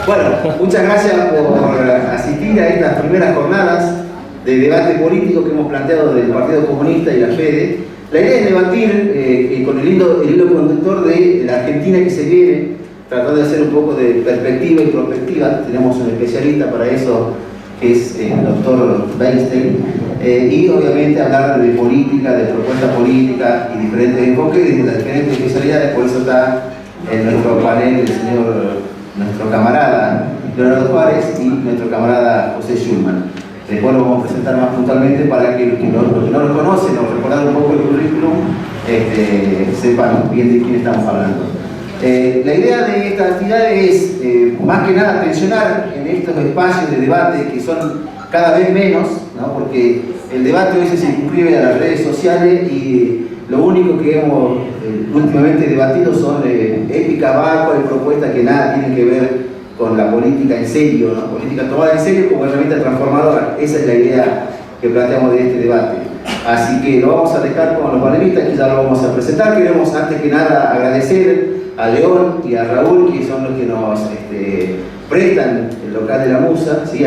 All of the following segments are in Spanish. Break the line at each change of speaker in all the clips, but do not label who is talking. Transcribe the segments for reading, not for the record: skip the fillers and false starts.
Bueno, muchas gracias por asistir a estas primeras jornadas de debate político que hemos planteado del Partido Comunista y la FEDE. La idea es debatir con el hilo conductor de la Argentina que se viene, tratando de hacer un poco de perspectiva y prospectiva. Tenemos un especialista para eso, que es el doctor Weinstein, y obviamente hablar de política, de propuesta política y diferentes enfoques y de las diferentes especialidades. Por eso está en nuestro panel el nuestro camarada Leonardo Juárez y nuestro camarada José Schulman. Después lo vamos a presentar más puntualmente para que los que no lo conocen o recordar un poco el currículum sepan bien de quién estamos hablando. La idea de esta actividad es, más que nada, tensionar en estos espacios de debate que son cada vez menos, ¿no? Porque el debate hoy se circunscribe a las redes sociales y lo único que hemos últimamente debatido son épicas vacas y propuestas que nada tienen que ver con la política en serio, ¿no? Política tomada en serio como herramienta transformadora. Esa es la idea que planteamos de este debate. Así que lo vamos a dejar con los panelistas, que ya lo vamos a presentar. Queremos antes que nada agradecer a León y a Raúl, que son los que nos prestan el local de la Musa, ¿sí?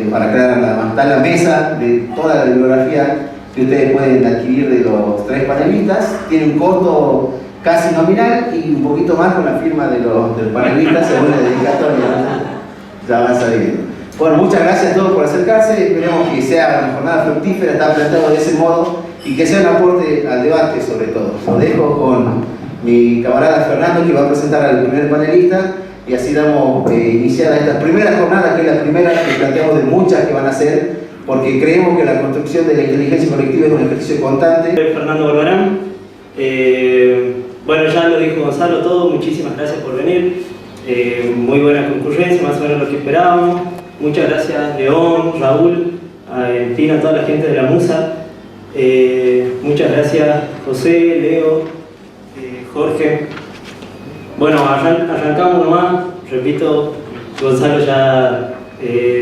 Para crear la mesa de toda la bibliografía que ustedes pueden adquirir de los tres panelistas. Tiene un costo casi nominal y un poquito más con la firma del panelista según la dedicatoria. Ya van saliendo. Bueno, muchas gracias a todos por acercarse. Esperemos que sea una jornada fructífera, está planteado de ese modo, y que sea un aporte al debate sobre todo. Lo dejo con mi camarada Fernando, que va a presentar al primer panelista, y así damos iniciada esta primera jornada, que es la primera que planteamos de muchas que van a ser, porque creemos que la construcción de la inteligencia colectiva es un ejercicio constante.
Fernando Barbarán. Bueno, ya lo dijo Gonzalo todo, muchísimas gracias por venir. Muy buena concurrencia, más o menos lo que esperábamos. Muchas gracias León, Raúl, en fin, a toda la gente de la Musa. Muchas gracias José, Leo, Jorge. Bueno, arrancamos nomás. Repito, Gonzalo ya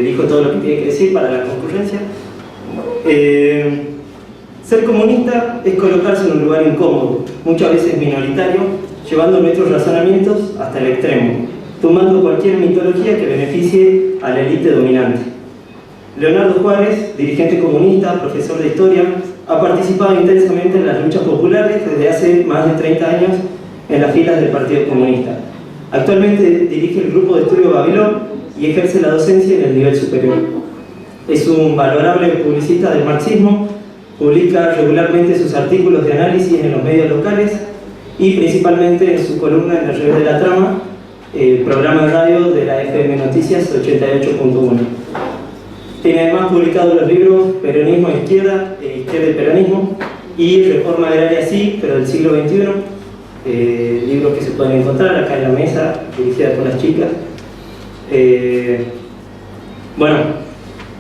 dijo todo lo que tiene que decir para la concurrencia. Ser comunista es colocarse en un lugar incómodo, muchas veces minoritario, llevando nuestros razonamientos hasta el extremo, tomando cualquier mitología que beneficie a la élite dominante. Leonardo Juárez, dirigente comunista, profesor de historia, ha participado intensamente en las luchas populares desde hace más de 30 años en las filas del Partido Comunista. Actualmente dirige el grupo de estudio Babilón y ejerce la docencia en el nivel superior. Es un valorable publicista del marxismo, publica regularmente sus artículos de análisis en los medios locales y principalmente en su columna en el Revés de la Trama, programa de radio de la FM Noticias 88.1. Tiene además publicado los libros Peronismo e Izquierda, Izquierda y Peronismo, y Reforma Agraria sí, pero del siglo XXI, libros que se pueden encontrar acá en la mesa, dirigida por las chicas. Bueno,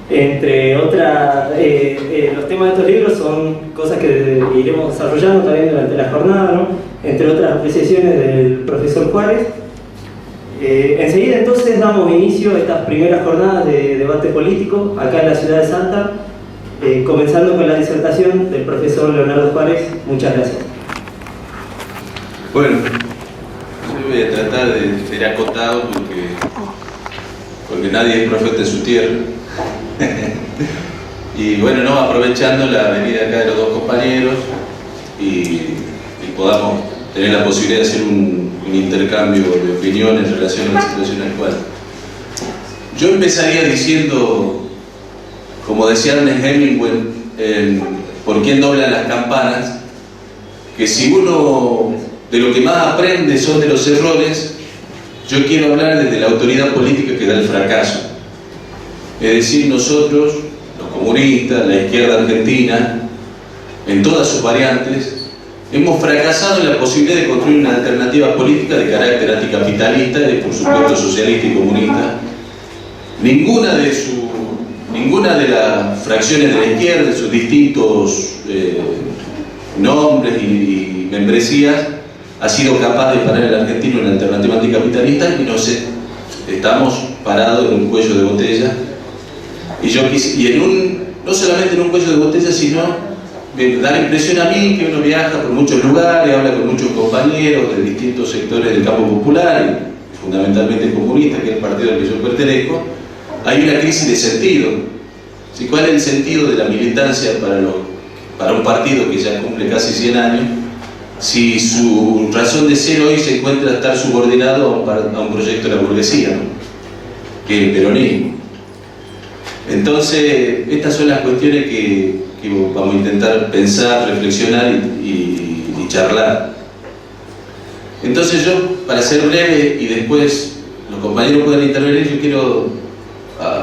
entre otras, los temas de estos libros son cosas que iremos desarrollando también durante la jornada, ¿no? Entre otras apreciaciones del profesor Juárez. Enseguida entonces damos inicio a estas primeras jornadas de debate político acá en la ciudad de Salta, comenzando con la disertación del profesor Leonardo Juárez. Muchas gracias.
Bueno, yo voy a tratar de ser acotado porque nadie es profeta en su tierra. Y bueno, ¿no? Aprovechando la venida acá de los dos compañeros y podamos tener la posibilidad de hacer un intercambio de opiniones en relación a la situación actual. Yo empezaría diciendo, como decía Ernest Hemingway en ¿Por quién doblan las campanas?, que si uno de lo que más aprende son de los errores, yo quiero hablar desde la autoridad política que da el fracaso. Es decir, nosotros, los comunistas, la izquierda argentina, en todas sus variantes, hemos fracasado en la posibilidad de construir una alternativa política de carácter anticapitalista y, por supuesto, socialista y comunista. Ninguna de las fracciones de la izquierda, de sus distintos nombres y membresías, ha sido capaz de parar al argentino en una alternativa anticapitalista, y estamos parados en un cuello de botella. No solamente en un cuello de botella, sino me da la impresión a mí que uno viaja por muchos lugares, habla con muchos compañeros de distintos sectores del campo popular, fundamentalmente comunista, que es el partido al que yo pertenezco, hay una crisis de sentido. ¿Sí? ¿Cuál es el sentido de la militancia para un partido que ya cumple casi 100 años, si su razón de ser hoy se encuentra estar subordinado a un proyecto de la burguesía, ¿no? Que es el peronismo? Entonces, estas son las cuestiones que vamos a intentar pensar, reflexionar y charlar. Entonces yo, para ser breve y después los compañeros puedan intervenir, yo quiero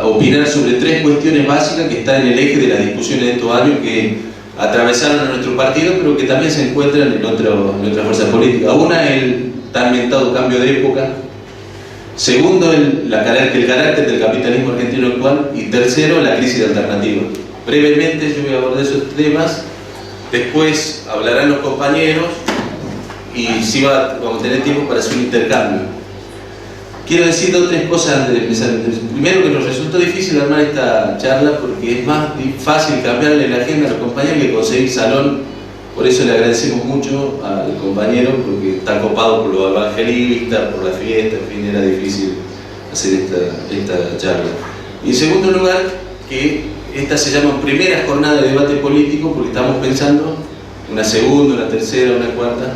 opinar sobre 3 cuestiones básicas que están en el eje de las discusiones de estos años, que atravesaron a nuestro partido, pero que también se encuentran en otras fuerzas políticas. Una es el tan mentado cambio de época. Segundo, el carácter del capitalismo argentino actual. Y tercero, la crisis de alternativa. Brevemente yo voy a abordar esos temas, después hablarán los compañeros y sí vamos a tener tiempo para hacer un intercambio. Quiero decir 2 o 3 cosas antes de empezar. Primero, que nos resultó difícil armar esta charla porque es más fácil cambiarle la agenda a los compañeros que conseguir salón. Por eso le agradecemos mucho al compañero, porque está copado por los evangelistas, por la fiesta, en fin, era difícil hacer esta charla. Y en segundo lugar, que esta se llama primera jornada de debate político, porque estamos pensando una segunda, una tercera, una cuarta,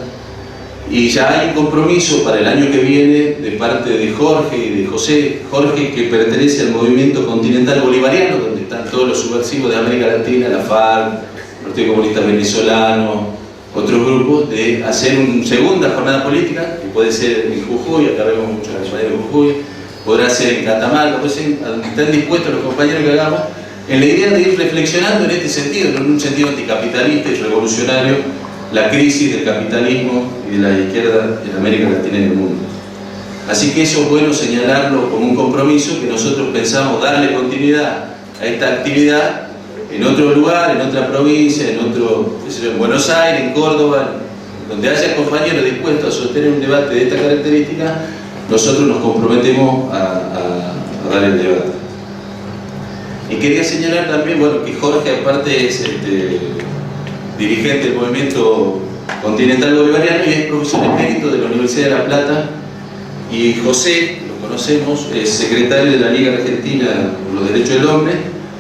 y ya hay un compromiso para el año que viene de parte de Jorge y de José. Jorge, que pertenece al movimiento continental bolivariano, donde están todos los subversivos de América Latina, la FARC, el Partido Comunista Venezolano, otros grupos, de hacer una segunda jornada política, que puede ser en Jujuy, acá vemos muchos compañeros de Jujuy, podrá ser en Catamarca, puede ser, están dispuestos los compañeros que hagamos, en la idea de ir reflexionando en este sentido, no en un sentido anticapitalista y revolucionario, la crisis del capitalismo y de la izquierda en América Latina y en el mundo. Así que eso es bueno señalarlo como un compromiso, que nosotros pensamos darle continuidad a esta actividad en otro lugar, en otra provincia, en Buenos Aires, en Córdoba, donde haya compañeros dispuestos a sostener un debate de esta característica. Nosotros nos comprometemos a dar el debate. Y quería señalar también, bueno, que Jorge aparte es dirigente del movimiento continental bolivariano y es profesor emérito de la Universidad de La Plata, y José, lo conocemos, es secretario de la Liga Argentina por los Derechos del Hombre.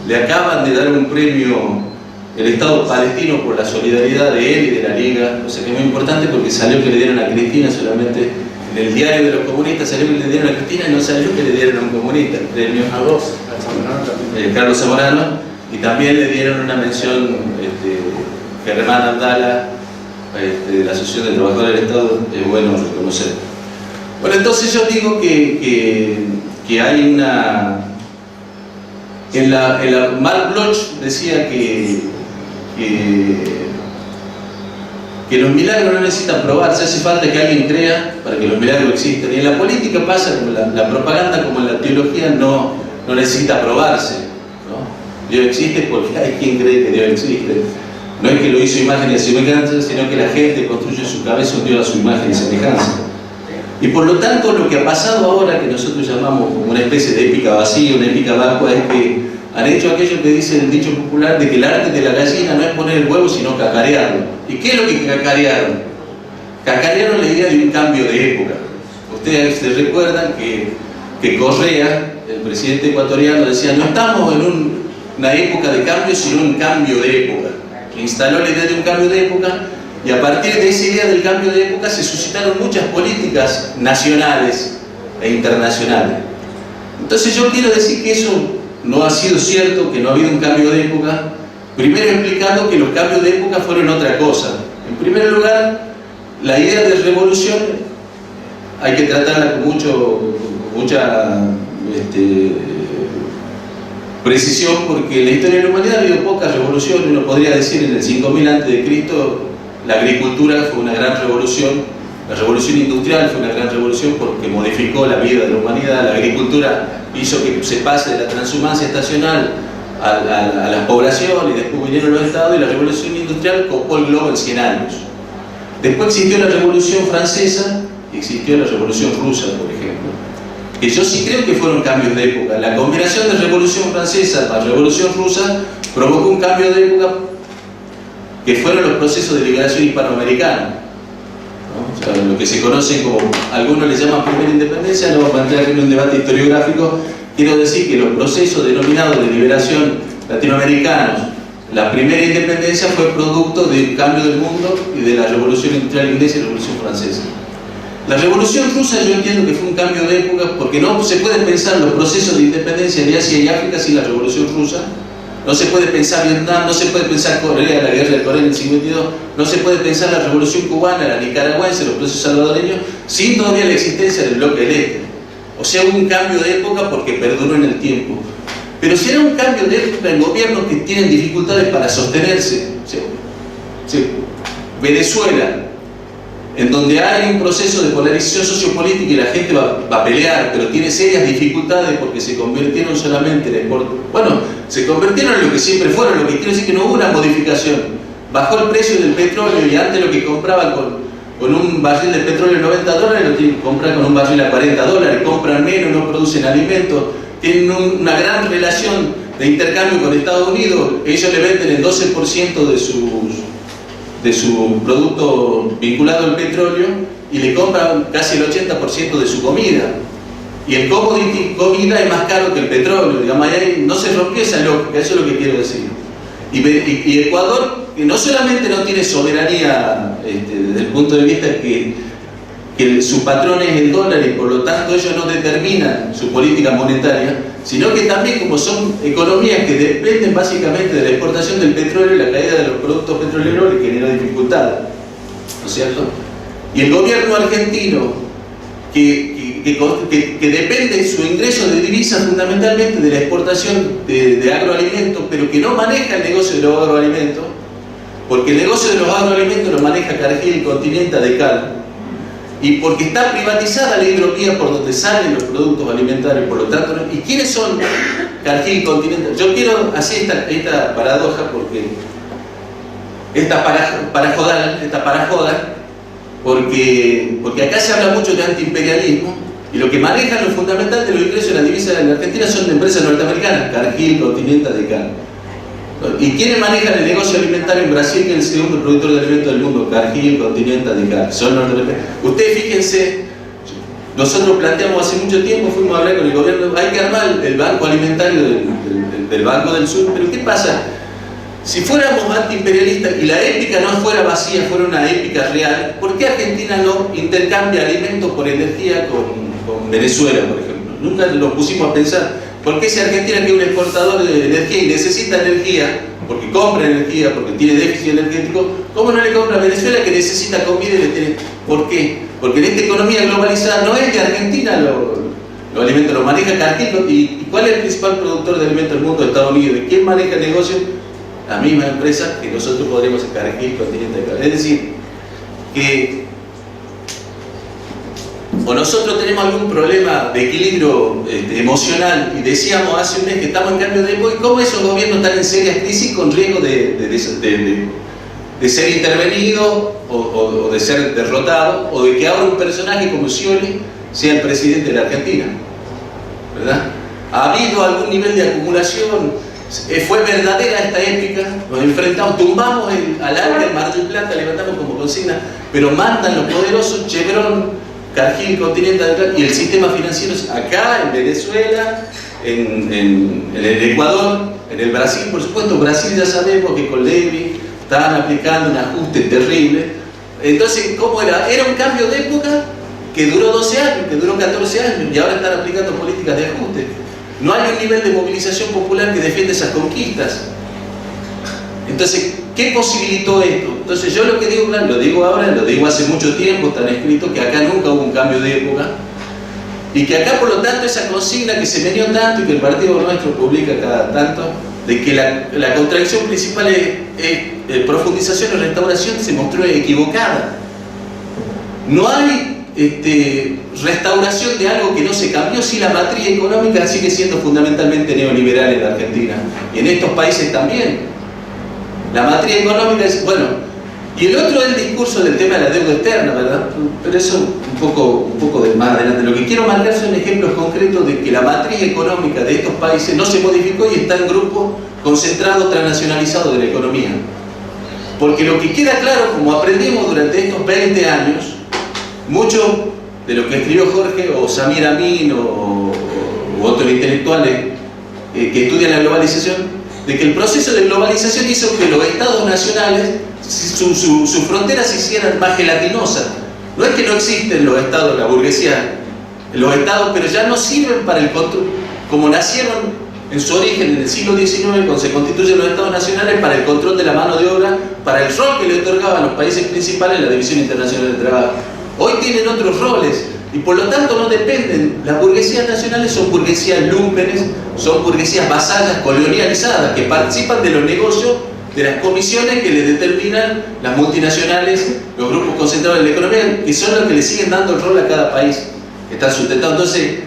Le acaban de dar un premio el Estado palestino por la solidaridad de él y de la Liga, o sea que es muy importante, porque salió que le dieron a Cristina solamente. En el diario de los comunistas salió que le dieron a Cristina y no salió que le dieron a un comunista el premio. A 2, Carlos Zamorano, y también le dieron una mención Germán Abdala, de la Asociación de Trabajadores del Estado, es bueno reconocer. Bueno, entonces yo digo que hay una... Mark Bloch decía que los milagros no necesitan probarse, hace falta que alguien crea para que los milagros existan. Y en la política pasa como la propaganda, como en la teología, no necesita probarse, ¿no? Dios existe porque hay quien cree que Dios existe. No es que lo hizo imagen y semejanza, sino que la gente construye en su cabeza un Dios a su imagen y semejanza. Y por lo tanto, lo que ha pasado ahora, que nosotros llamamos como una especie de épica vacía, una épica vacua, es que han hecho aquello que dice el dicho popular de que el arte de la gallina no es poner el huevo, sino cacarearlo. ¿Y qué es lo que cacarearon? Cacarearon la idea de un cambio de época. Ustedes se recuerdan que Correa, el presidente ecuatoriano, decía: no estamos en una época de cambio, sino un cambio de época. Que instaló la idea de un cambio de época, y a partir de esa idea del cambio de época se suscitaron muchas políticas nacionales e internacionales. Entonces yo quiero decir que eso no ha sido cierto, que no ha habido un cambio de época, primero explicando que los cambios de época fueron otra cosa. En primer lugar, la idea de revolución hay que tratarla con mucha precisión, porque en la historia de la humanidad ha habido pocas revoluciones. Uno podría decir, en el 5000 a.C., la agricultura fue una gran revolución, la revolución industrial fue una gran revolución porque modificó la vida de la humanidad. La agricultura hizo que se pase de la transhumancia estacional a las poblaciones, y después vinieron los estados, y la revolución industrial copó el globo en 100 años. Después existió la revolución francesa y existió la revolución rusa, por ejemplo, que yo sí creo que fueron cambios de época. La combinación de revolución francesa más revolución rusa provocó un cambio de época, que fueron los procesos de liberación hispanoamericana, ¿no? O sea, lo que se conoce como, algunos le llaman primera independencia, no vamos a entrar en un debate historiográfico. Quiero decir que los procesos denominados de liberación latinoamericanos, la primera independencia fue producto del cambio del mundo y de la revolución industrial inglesa y la revolución francesa. La revolución rusa yo entiendo que fue un cambio de época porque no se pueden pensar los procesos de independencia de Asia y África sin la revolución rusa. No se puede pensar Vietnam, no se puede pensar Corea, la guerra de Corea en el 52, no se puede pensar la revolución cubana, la nicaragüense, los procesos salvadoreños, sin todavía la existencia del bloque del Este. O sea, hubo un cambio de época porque perduró en el tiempo. Pero si era un cambio de época en gobiernos que tienen dificultades para sostenerse, Venezuela, en donde hay un proceso de polarización sociopolítica y la gente va a pelear, pero tiene serias dificultades porque se convirtieron solamente en se convirtieron en lo que siempre fueron, lo que quiere decir que no hubo una modificación. Bajó el precio del petróleo y antes lo que compraban con un barril de petróleo a $90 lo tienen que comprar con un barril a $40, compran menos, no producen alimentos, tienen una gran relación de intercambio con Estados Unidos, ellos le venden el 12% de su producto vinculado al petróleo y le compran casi el 80% de su comida. Y el commodity comida es más caro que el petróleo, digamos, ahí no se rompió esa lógica, eso es lo que quiero decir. Y Ecuador, que no solamente no tiene soberanía desde el punto de vista que su patrón es el dólar y por lo tanto ellos no determinan su política monetaria, sino que también como son economías que dependen básicamente de la exportación del petróleo y la caída de los productos petroleros les genera dificultades, ¿no es cierto? Y el gobierno argentino, que depende de su ingreso de divisas fundamentalmente de la exportación de agroalimentos, pero que no maneja el negocio de los agroalimentos, porque el negocio de los agroalimentos lo maneja Cargill Continental de Cal, y porque está privatizada la hidrovía por donde salen los productos alimentarios, por lo tanto, ¿y quiénes son Cargill Continental? Yo quiero hacer esta paradoja porque esta parajoda, porque acá se habla mucho de antiimperialismo y lo que manejan lo fundamental de los ingresos de la divisa en la Argentina son de empresas norteamericanas, Cargill Continental de Cal. ¿Y quiénes manejan el negocio alimentario en Brasil, que es el segundo productor de alimentos del mundo? Cargill Continental de Cal. Son norteamericanos. Ustedes fíjense, nosotros planteamos hace mucho tiempo, fuimos a hablar con el gobierno, hay que armar el banco alimentario del Banco del Sur, pero ¿qué pasa? Si fuéramos antiimperialistas y la épica no fuera vacía, fuera una épica real, ¿por qué Argentina no intercambia alimentos por energía con Venezuela, por ejemplo? Nunca nos pusimos a pensar. ¿Por qué si Argentina, que es un exportador de energía y necesita energía, porque compra energía, porque tiene déficit energético, cómo no le compra a Venezuela que necesita comida y le tiene? ¿Por qué? Porque en esta economía globalizada no es de Argentina los alimentos, los maneja Cargill. ¿Y cuál es el principal productor de alimentos del mundo? Estados Unidos. ¿Y quién maneja el negocio? La misma empresa que nosotros podríamos sacar aquí, es decir, que o nosotros tenemos algún problema de equilibrio emocional y decíamos hace un mes que estamos en cambio de época, y cómo esos gobiernos están en serias crisis con riesgo de ser intervenidos o de ser derrotados, o de que ahora un personaje como Scioli sea el presidente de la Argentina, ¿verdad? ¿Ha habido algún nivel de acumulación? ¿Fue verdadera esta épica? Nos enfrentamos, tumbamos al arca en Mar del Plata, levantamos como consigna, pero mandan los poderosos Chevron, Cargill Continental y el sistema financiero acá en Venezuela, en el Ecuador, en el Brasil, por supuesto. Brasil ya sabemos que con Levy estaban aplicando un ajuste terrible. Entonces, ¿cómo era? Era un cambio de época que duró 12 años, que duró 14 años y ahora están aplicando políticas de ajuste. No hay un nivel de movilización popular que defienda esas conquistas. Entonces, ¿qué posibilitó esto? Entonces yo lo que digo, lo digo ahora, lo digo hace mucho tiempo, están escrito que acá nunca hubo un cambio de época y que acá por lo tanto esa consigna que se vendió tanto y que el partido nuestro publica cada tanto, de que la contradicción principal es profundización y restauración, se mostró equivocada. No hay restauración de algo que no se cambió si la matriz económica sigue siendo fundamentalmente neoliberal en la Argentina y en estos países también. La matriz económica es, bueno, y el otro es el discurso del tema de la deuda externa, ¿verdad? Pero eso un poco de más adelante. Lo que quiero marcar son ejemplos concretos de que la matriz económica de estos países no se modificó y está en grupos concentrados, transnacionalizados de la economía. Porque lo que queda claro, como aprendimos durante estos 20 años, mucho de lo que escribió Jorge o Samir Amin u otros intelectuales que estudian la globalización, de que el proceso de globalización hizo que los estados nacionales, sus fronteras se hicieran más gelatinosas. No es que no existen los estados, la burguesía, los estados, pero ya no sirven para el control, como nacieron en su origen en el siglo XIX, cuando se constituyen los estados nacionales, para el control de la mano de obra, para el rol que le otorgaban los países principales en la División Internacional del Trabajo. Hoy tienen otros roles y por lo tanto no dependen. Las burguesías nacionales son burguesías lúmpenes, son burguesías vasallas, colonializadas, que participan de los negocios, de las comisiones que le determinan las multinacionales, los grupos concentrados en la economía, que son los que le siguen dando el rol a cada país que están sustentados. Entonces,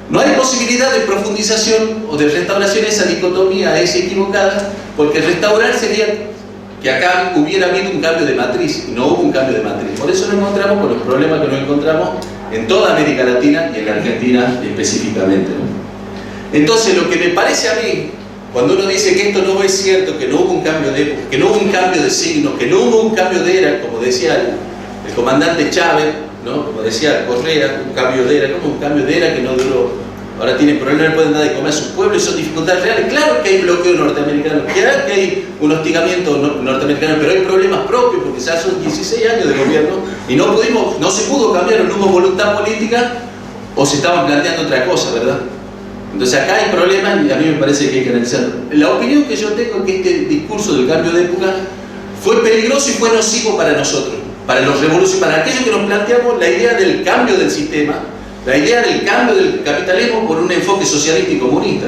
no hay posibilidad de profundización o de restauración. Esa dicotomía es equivocada, porque restaurar sería que acá hubiera habido un cambio de matriz, y no hubo un cambio de matriz. Por eso nos encontramos con los problemas que nos encontramos en toda América Latina y en la Argentina específicamente, ¿no? Entonces, lo que me parece a mí, cuando uno dice que esto no es cierto, que no hubo un cambio de época, que no hubo un cambio de signo, que no hubo un cambio de era, como decía el comandante Chávez, ¿no? Como decía Correa, un cambio de era, como un cambio de era que no duró. Ahora tienen problemas, no pueden dar de comer a sus pueblos y son dificultades reales. Claro que hay bloqueo norteamericano, claro que hay un hostigamiento norteamericano, pero hay problemas propios, porque ya son 16 años de gobierno y no se pudo cambiar, no hubo voluntad política o se estaban planteando otra cosa, ¿verdad? Entonces acá hay problemas y a mí me parece que hay que analizarlo. La opinión que yo tengo es que este discurso del cambio de época fue peligroso y fue nocivo para nosotros, para los revolucionarios, para aquellos que nos planteamos la idea del cambio del sistema, la idea del cambio del capitalismo por un enfoque socialista y comunista.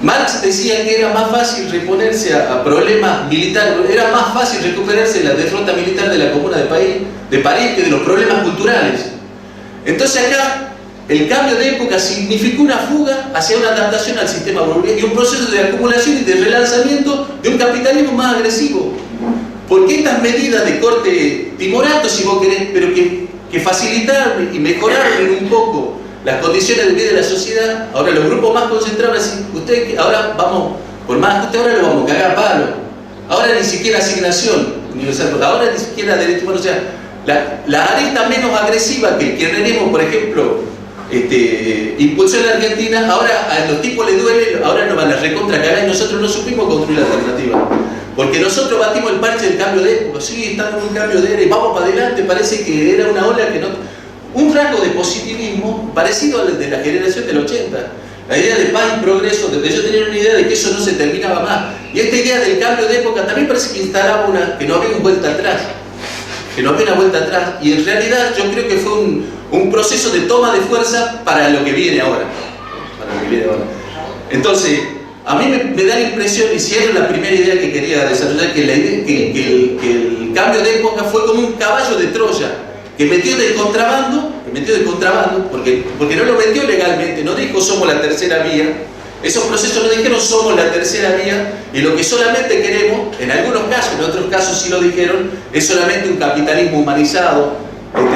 Marx decía que era más fácil reponerse a problemas militares, era más fácil recuperarse de la derrota militar de la Comuna de París que de los problemas culturales. Entonces acá el cambio de época significó una fuga hacia una adaptación al sistema burgués y un proceso de acumulación y de relanzamiento de un capitalismo más agresivo. Porque estas medidas de corte timorato, si vos querés, pero que facilitaron y mejoraron un poco las condiciones de vida de la sociedad, ahora los grupos más concentrados dicen, usted ahora vamos, por más que usted ahora lo vamos a cagar a palo, ahora ni siquiera asignación universal, ahora ni siquiera derecho humano, o sea, la aresta menos agresiva que el kirchnerismo, por ejemplo, impulsó en la Argentina, ahora a los tipos les duele, ahora nos van a recontra cagar y nosotros no supimos construir la alternativa. Porque nosotros batimos el parche del cambio de época, sí, estamos en un cambio de era y vamos para adelante, parece que era una ola que no... Un rasgo de positivismo parecido al de la generación del 80. La idea de paz y progreso, donde yo tenía una idea de que eso no se terminaba más. Y esta idea del cambio de época también parece que instalaba que no había una vuelta atrás. Que no había una vuelta atrás. Y en realidad yo creo que fue un proceso de toma de fuerza para lo que viene ahora. Para lo que viene ahora. Entonces, a mí me da la impresión, y cierro la primera idea que quería desarrollar, que el cambio de época fue como un caballo de Troya, que metió de contrabando, porque no lo metió legalmente, no dijo somos la tercera vía, esos procesos no dijeron somos la tercera vía, y lo que solamente queremos, en algunos casos, en otros casos sí lo dijeron, es solamente un capitalismo humanizado,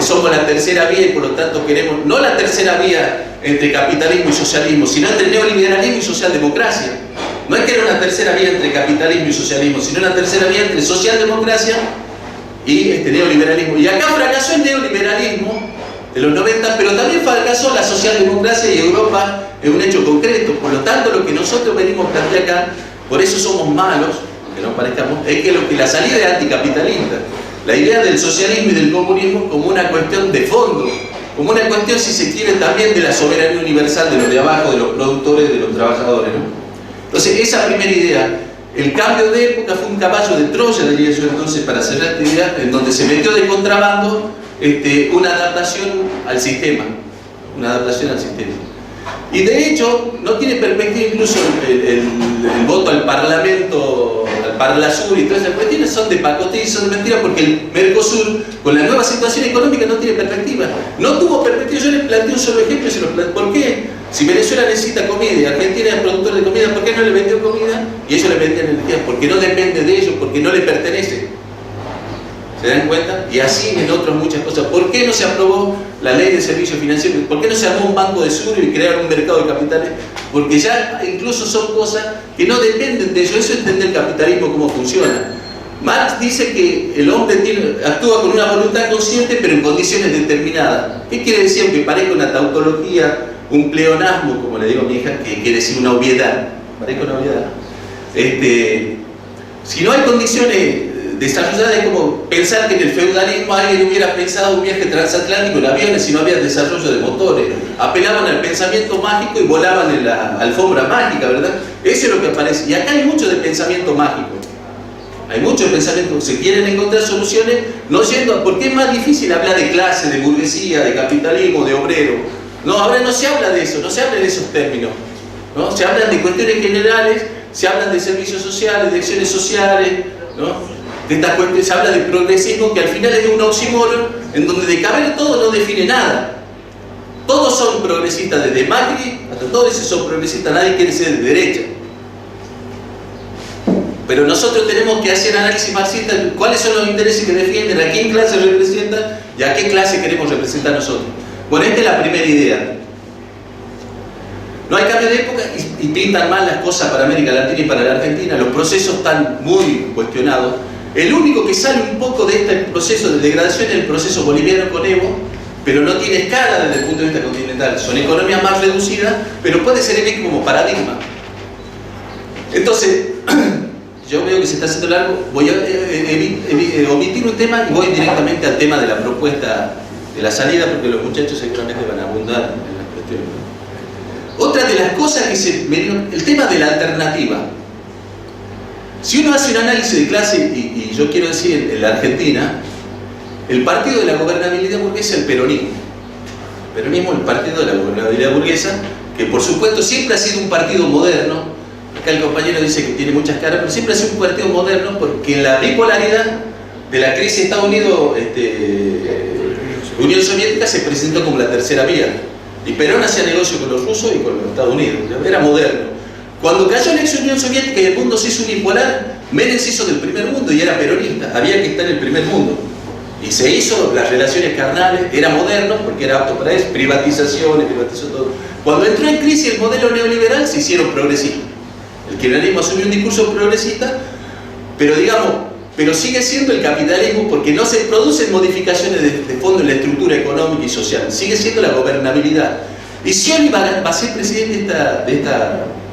somos la tercera vía y por lo tanto queremos, no la tercera vía entre capitalismo y socialismo, sino entre neoliberalismo y socialdemocracia. No es que era una tercera vía entre capitalismo y socialismo, sino una tercera vía entre socialdemocracia y neoliberalismo. Y acá fracasó el neoliberalismo de los 90, pero también fracasó la socialdemocracia y Europa es un hecho concreto. Por lo tanto, lo que nosotros venimos a plantear acá, por eso somos malos, aunque no parezcamos, es que la salida es anticapitalista. La idea del socialismo y del comunismo como una cuestión de fondo, como una cuestión, si se quiere, también de la soberanía universal de los de abajo, de los productores, de los trabajadores, ¿no? Entonces, esa primera idea, el cambio de época fue un caballo de Troya, diría yo entonces, para cerrar esta idea, en donde se metió de contrabando una adaptación al sistema, Y de hecho, no tiene perspectiva incluso el voto al Parlamento, al Parlasur y todas esas cuestiones son de pacotilla y son de mentira, porque el Mercosur, con la nueva situación económica, no tiene perspectiva. No tuvo perspectiva. Yo les planteo un solo ejemplo y se los planteo. ¿Por qué? Si Venezuela necesita comida y Argentina es productor de comida, ¿por qué no le vendió comida? Y ellos le vendían energía. Porque no depende de ellos, porque no le pertenece. ¿Se dan cuenta? Y así en otras muchas cosas. ¿Por qué no se aprobó la ley de servicios financieros? ¿Por qué no se armó un banco de sur y crearon un mercado de capitales? Porque ya incluso son cosas que no dependen de ellos. Eso es entender el capitalismo cómo funciona. Marx dice que el hombre actúa con una voluntad consciente pero en condiciones determinadas. ¿Qué quiere decir? Aunque parezca una tautología, un pleonasmo, como le digo a mi hija, que quiere decir una obviedad. Parezca una obviedad. Si no hay condiciones desarrolladas, es como pensar que en el feudalismo alguien hubiera pensado un viaje transatlántico en aviones si no había desarrollo de motores. Apelaban al pensamiento mágico y volaban en la alfombra mágica, ¿verdad? Eso es lo que aparece. Y acá hay mucho de pensamiento mágico. Hay mucho pensamiento, se quieren encontrar soluciones, no yendo, porque es más difícil hablar de clase, de burguesía, de capitalismo, de obrero. No, ahora no se habla de eso, no se habla de esos términos, ¿no? Se hablan de cuestiones generales, se hablan de servicios sociales, de acciones sociales, ¿no? De estas cuestiones, se habla de progresismo, que al final es un oxímoron, en donde de caber todo no define nada. Todos son progresistas, desde Macri hasta todos esos son progresistas, nadie quiere ser de derecha. Pero nosotros tenemos que hacer análisis marxista, cuáles son los intereses que defienden, a qué clase representan y a qué clase queremos representar nosotros. Bueno, esta es la primera idea. No hay cambio de época y pintan mal las cosas para América Latina y para la Argentina, los procesos están muy cuestionados. El único que sale un poco de este proceso de degradación es el proceso boliviano con Evo, pero no tiene escala desde el punto de vista continental. Son economías más reducidas, pero puede servir como paradigma. Entonces, yo veo que se está haciendo largo, voy a omitir un tema y voy directamente al tema de la propuesta de la salida, porque los muchachos seguramente van a abundar en las cuestiones. Otra de las cosas que se me dio, el tema de la alternativa. Si uno hace un análisis de clase, y yo quiero decir en la Argentina, el partido de la gobernabilidad burguesa es el peronismo. El peronismo es el partido de la gobernabilidad burguesa, que por supuesto siempre ha sido un partido moderno. Acá el compañero dice que tiene muchas caras, pero siempre ha sido un partido moderno porque en la bipolaridad de la crisis Estados Unidos, Unión Soviética se presentó como la tercera vía. Y Perón hacía negocio con los rusos y con los Estados Unidos. Era moderno. Cuando cayó la ex Unión Soviética y el mundo se hizo unipolar, Menem se hizo del primer mundo y era peronista. Había que estar en el primer mundo. Y se hizo las relaciones carnales, era moderno porque era apto para eso, privatizaciones, privatizó todo. Cuando entró en crisis el modelo neoliberal, se hicieron progresistas. El kirchnerismo asumió un discurso progresista, pero digamos, pero sigue siendo el capitalismo porque no se producen modificaciones de fondo en la estructura económica y social, sigue siendo la gobernabilidad. Y Scioli va a ser presidente de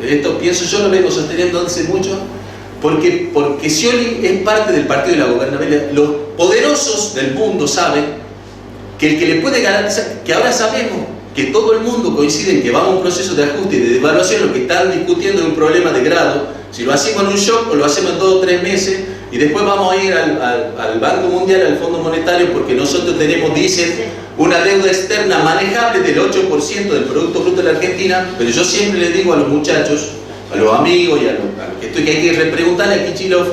esto pienso yo, lo vengo sosteniendo hace mucho, porque Scioli es parte del partido de la gobernabilidad. Los poderosos del mundo saben que el que le puede garantizar, que ahora sabemos que todo el mundo coincide en que vamos a un proceso de ajuste y de devaluación, lo que están discutiendo es un problema de grado, si lo hacemos en un shock o lo hacemos en 2 o 3 meses, y después vamos a ir al Banco Mundial, al Fondo Monetario, porque nosotros tenemos, dicen, una deuda externa manejable del 8% del Producto Bruto de la Argentina, pero yo siempre les digo a los muchachos, a los amigos y a los que hay que repreguntarle a Kichilov,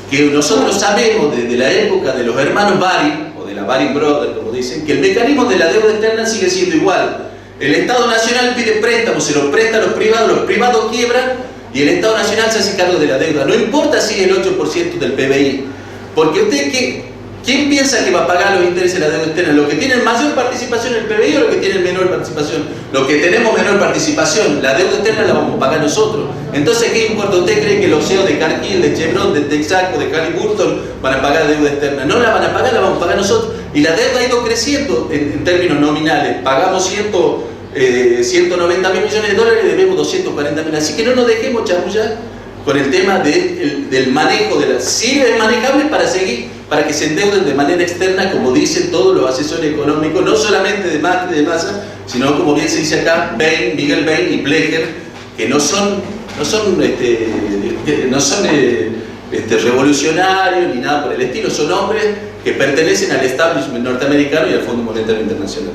que nosotros sabemos desde la época de los hermanos Baring, o de la Baring Brothers, como dicen, que el mecanismo de la deuda externa sigue siendo igual. El Estado Nacional pide préstamos, se los presta a los privados quiebran y el Estado Nacional se hace cargo de la deuda. No importa si es el 8% del PBI, porque usted, ¿quién piensa que va a pagar los intereses de la deuda externa? ¿Los que tienen mayor participación en el PBI o los que tienen menor participación? Los que tenemos menor participación, la deuda externa la vamos a pagar nosotros. Entonces, ¿qué importa? ¿Usted cree que los CEOs de Cargill, de Chevron, de Texaco, de Halliburton van a pagar la deuda externa? No la van a pagar, la vamos a pagar nosotros. Y la deuda ha ido creciendo en términos nominales. Pagamos 190 mil millones de dólares y debemos 240 mil. Así que no nos dejemos chamullar con el tema del manejo de las... Sí es manejable para que se endeuden de manera externa, como dicen todos los asesores económicos, no solamente de Macri, de Massa, sino como bien se dice acá, Miguel Bain y Blecher, que no son revolucionarios ni nada por el estilo, son hombres que pertenecen al establishment norteamericano y al Fondo Monetario Internacional.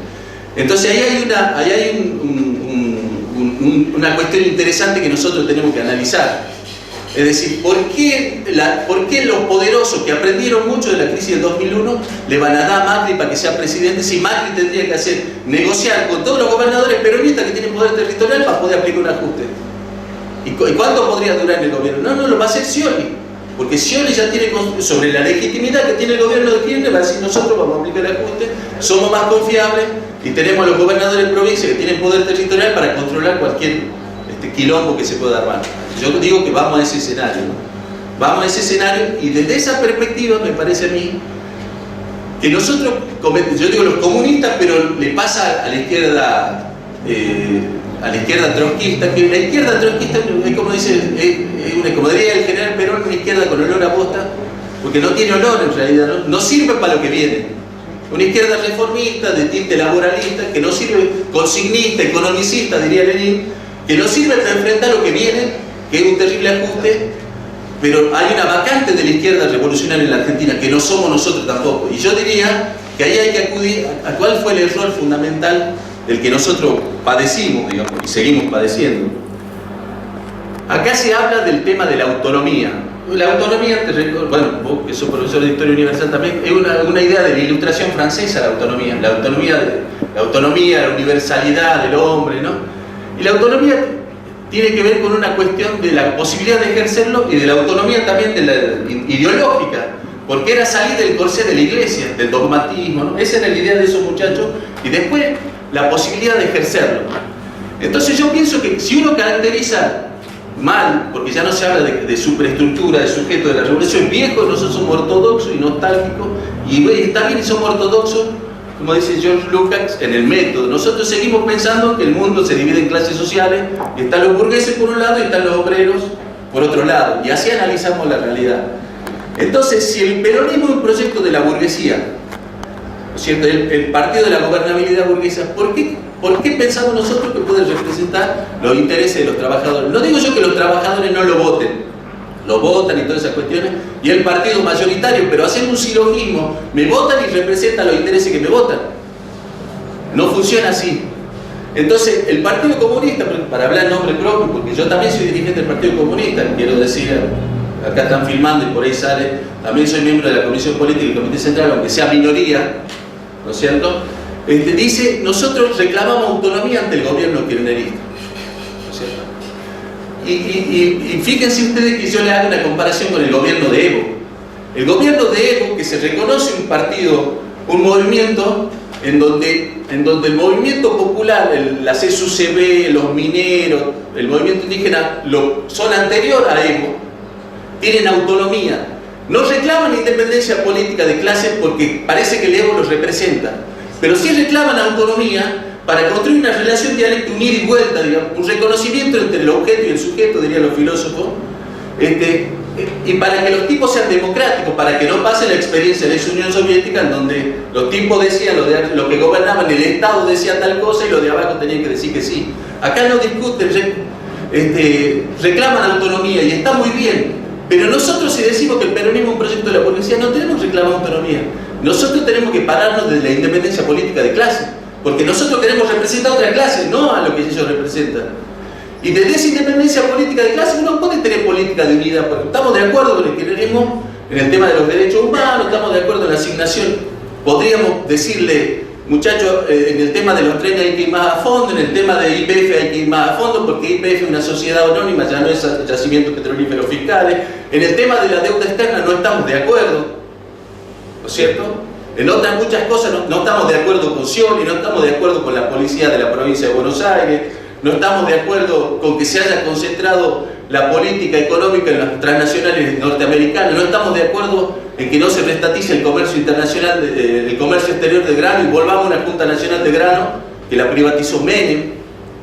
Entonces ahí hay una cuestión interesante que nosotros tenemos que analizar. Es decir, ¿por qué los poderosos que aprendieron mucho de la crisis del 2001 le van a dar a Macri para que sea presidente si Macri tendría que negociar con todos los gobernadores peronistas que tienen poder territorial para poder aplicar un ajuste? ¿Y cuánto podría durar el gobierno? No, lo va a hacer Scioli. Porque Scioli ya tiene, sobre la legitimidad que tiene el gobierno de Kirchner, va a decir: nosotros vamos a aplicar el ajuste, somos más confiables y tenemos a los gobernadores de provincia que tienen poder territorial para controlar cualquier quilombo que se pueda armar. Yo digo que vamos a ese escenario, ¿no? vamos a ese escenario y desde esa perspectiva me parece a mí que nosotros, yo digo los comunistas, pero le pasa a la izquierda trotskista, que la izquierda trotskista es como dice, como diría el general Perón, una izquierda con olor a bosta, porque no tiene olor en realidad, no sirve para lo que viene. Una izquierda reformista, de tinte laboralista, que no sirve, consignista, economicista, diría Lenin, que no sirve para enfrentar lo que viene, que es un terrible ajuste, pero hay una vacante de la izquierda revolucionaria en la Argentina, que no somos nosotros tampoco. Y yo diría que ahí hay que acudir a cuál fue el error fundamental del que nosotros padecimos, digamos, y seguimos padeciendo. Acá se habla del tema de la autonomía. La autonomía, bueno, vos que sos profesor de Historia Universal también, es una idea de la Ilustración francesa, la autonomía, la universalidad del hombre, ¿no? Y la autonomía tiene que ver con una cuestión de la posibilidad de ejercerlo y de la autonomía también de la ideológica, porque era salir del corsé de la iglesia, del dogmatismo, ¿no? Esa era la idea de esos muchachos, y después la posibilidad de ejercerlo. Entonces yo pienso que si uno caracteriza mal, porque ya no se habla de superestructura, de sujeto de la revolución, viejos, nosotros somos ortodoxos y nostálgicos, y está bien y somos ortodoxos, como dice George Lukács, en el método. Nosotros seguimos pensando que el mundo se divide en clases sociales, y están los burgueses por un lado y están los obreros por otro lado, y así analizamos la realidad. Entonces, si el peronismo es un proyecto de la burguesía, ¿no es cierto? El partido de la gobernabilidad burguesa, ¿por qué pensamos nosotros que puede representar los intereses de los trabajadores? No digo yo que los trabajadores no lo voten, lo votan y todas esas cuestiones, y el partido mayoritario, pero hacen un silogismo, me votan y representan los intereses que me votan. No funciona así. Entonces, el Partido Comunista, para hablar en nombre propio, porque yo también soy dirigente del Partido Comunista, quiero decir, acá están filmando y por ahí sale, también soy miembro de la Comisión Política y del Comité Central, aunque sea minoría, ¿no es cierto? Dice, nosotros reclamamos autonomía ante el gobierno kirchnerista, ¿no es cierto? Y fíjense ustedes que yo le hago una comparación con el gobierno de Evo. El gobierno de Evo, que se reconoce un partido, un movimiento, en donde el movimiento popular, la CSUCB, los mineros, el movimiento indígena, son anterior a Evo, tienen autonomía. No reclaman independencia política de clase porque parece que el Evo los representa, pero sí reclaman autonomía para construir una relación dialéctica, un ida y vuelta, digamos, un reconocimiento entre el objeto y el sujeto, dirían los filósofos, y para que los tipos sean democráticos, para que no pase la experiencia de esa Unión Soviética en donde los tipos decían, los que gobernaban el Estado decía tal cosa y los de abajo tenían que decir que sí. Acá no discuten, reclaman autonomía y está muy bien, pero nosotros si decimos que el peronismo es un proyecto de la burguesía, no tenemos que reclamar autonomía. Nosotros tenemos que pararnos de la independencia política de clase, porque nosotros queremos representar a otra clase, no a lo que ellos representan. Y desde esa independencia política de clase uno puede tener política de unidad, porque estamos de acuerdo con el kirchnerismo en el tema de los derechos humanos, estamos de acuerdo en la asignación. Podríamos decirle, muchachos, en el tema de los trenes hay que ir más a fondo, en el tema de YPF hay que ir más a fondo, porque YPF es una sociedad anónima, ya no es yacimientos petrolíferos fiscales. En el tema de la deuda externa no estamos de acuerdo, ¿no es cierto? En otras muchas cosas no estamos de acuerdo con Scioli, no estamos de acuerdo con la policía de la provincia de Buenos Aires, no estamos de acuerdo con que se haya concentrado la política económica en las transnacionales norteamericanas, no estamos de acuerdo en que no se restatice el comercio internacional, el comercio exterior de grano y volvamos a una Junta Nacional de Grano que la privatizó Menem,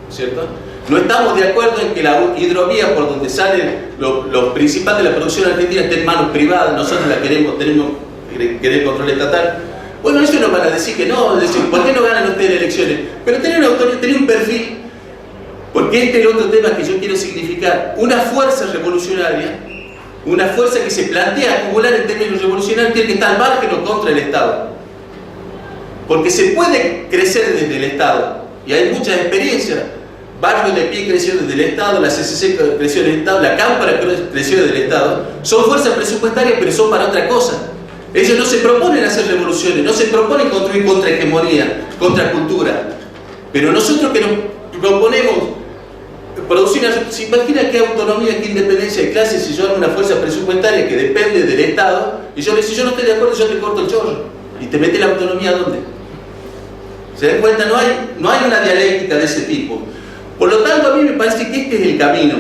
¿cierto? No estamos de acuerdo en que la hidrovía por donde salen los principales de la producción argentina esté en manos privadas, nosotros la tenemos querer control estatal. Bueno, ellos nos van a decir que no, decir, ¿por qué no ganan ustedes elecciones? Pero tener un perfil, porque este es el otro tema que yo quiero significar, una fuerza revolucionaria, una fuerza que se plantea acumular en términos revolucionarios, tiene que estar al margen o contra el Estado. Porque se puede crecer desde el Estado, y hay muchas experiencias. Barrio de Pie creció desde el Estado, la CCC creció desde el Estado, la Cámpara creció desde el Estado. Son fuerzas presupuestarias, pero son para otra cosa. Ellos no se proponen hacer revoluciones, no se proponen construir contrahegemonía, contracultura. Pero nosotros que nos proponemos producir una... ¿Se imagina qué autonomía, qué independencia de clase si yo hago una fuerza presupuestaria que depende del Estado y yo le digo, si yo no estoy de acuerdo, yo te corto el chorro? ¿Y te mete la autonomía dónde? ¿Se dan cuenta? No hay una dialéctica de ese tipo. Por lo tanto, a mí me parece que este es el camino.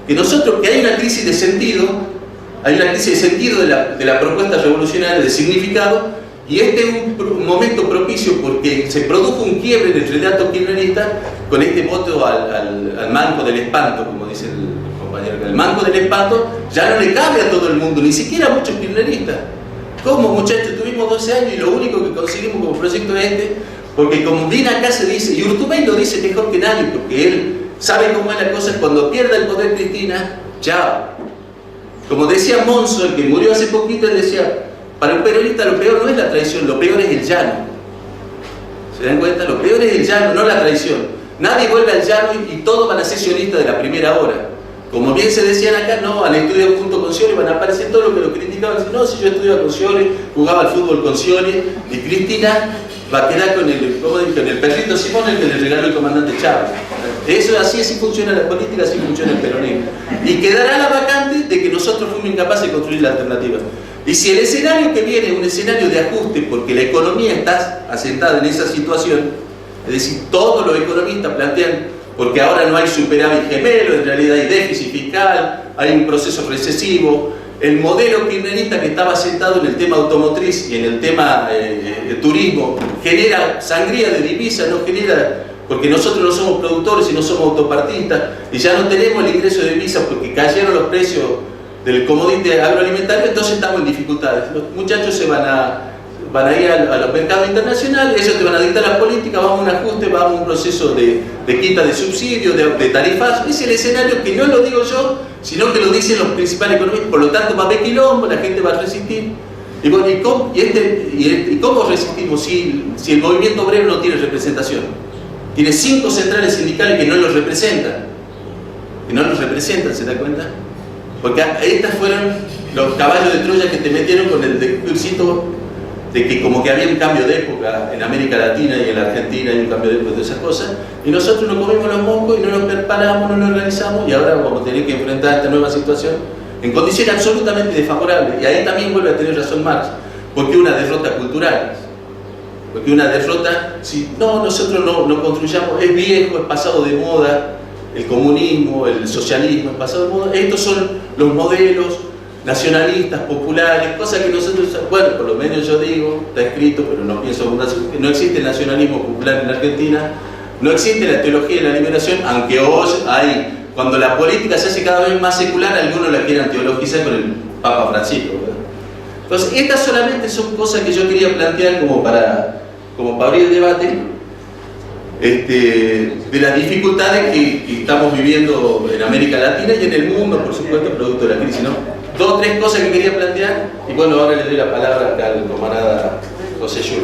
Que nosotros, que hay una crisis de sentido, hay una crisis de sentido de la propuesta revolucionaria, de significado, y este es un momento propicio porque se produjo un quiebre en el relato kirchnerista con este voto al manco del espanto, como dice el compañero. El manco del espanto ya no le cabe a todo el mundo, ni siquiera a muchos kirchneristas. ¿Cómo, muchachos? Tuvimos 12 años y lo único que conseguimos como proyecto es este, porque como bien acá se dice, y Urtubey lo dice mejor que nadie, porque él sabe cómo es la cosa, cuando pierda el poder Cristina, chao. Como decía Monzo, el que murió hace poquito, él decía, para un peronista lo peor no es la traición, lo peor es el llano. ¿Se dan cuenta? Lo peor es el llano, no la traición. Nadie vuelve al llano y todos van a ser sionistas de la primera hora. Como bien se decían acá, no, al estudio junto con Scioli van a aparecer todos los que lo criticaban. No, si yo estudiaba con Scioli, jugaba al fútbol con Scioli, y Cristina va a quedar con el perrito Simón, el que le regaló el comandante Chávez. Eso así funciona la política, así funciona el peronismo. Y quedará la vacante de que nosotros fuimos incapaces de construir la alternativa. Y si el escenario que viene es un escenario de ajuste, porque la economía está asentada en esa situación, es decir, todos los economistas plantean, porque ahora no hay superávit gemelo, en realidad hay déficit fiscal, hay un proceso recesivo, el modelo kirchnerista que estaba asentado en el tema automotriz y en el tema turismo genera sangría de divisas, no genera, porque nosotros no somos productores y no somos autopartistas, y ya no tenemos el ingreso de divisas porque cayeron los precios del commodity agroalimentario, entonces estamos en dificultades. Los muchachos se van a ir a los mercados internacionales, ellos te van a dictar la política, vamos a un ajuste, vamos a un proceso de quita de subsidios, de tarifas. Es el escenario que no lo digo yo, sino que lo dicen los principales economistas. Por lo tanto va a haber quilombo, la gente va a resistir. Y bueno, ¿y cómo resistimos si el movimiento obrero no tiene representación? Tiene 5 centrales sindicales que no los representan. Que no los representan, ¿se da cuenta? Porque estas fueron los caballos de Troya que te metieron con el discursito de que como que había un cambio de época en América Latina y en la Argentina, hay un cambio de época de esas cosas, y nosotros nos comimos los mocos y no nos preparamos, no nos organizamos, y ahora vamos a tener que enfrentar esta nueva situación en condiciones absolutamente desfavorables. Y ahí también vuelve a tener razón Marx, porque una derrota cultural, porque una derrota, si no, nosotros no construyamos, es viejo, es pasado de moda, el comunismo, el socialismo, es pasado de moda, estos son los modelos nacionalistas, populares, cosas que nosotros, bueno, por lo menos yo digo, está escrito, pero no pienso, no existe el nacionalismo popular en la Argentina, no existe la teología de la liberación, aunque hoy hay, cuando la política se hace cada vez más secular, algunos la quieran teologizar con el Papa Francisco, ¿verdad? Entonces, estas solamente son cosas que yo quería plantear como para abrir el debate de las dificultades que estamos viviendo en América Latina y en el mundo, por supuesto, producto de la crisis, ¿no? 2 o 3 cosas que quería plantear, y bueno, ahora le doy la palabra acá al camarada José Yul.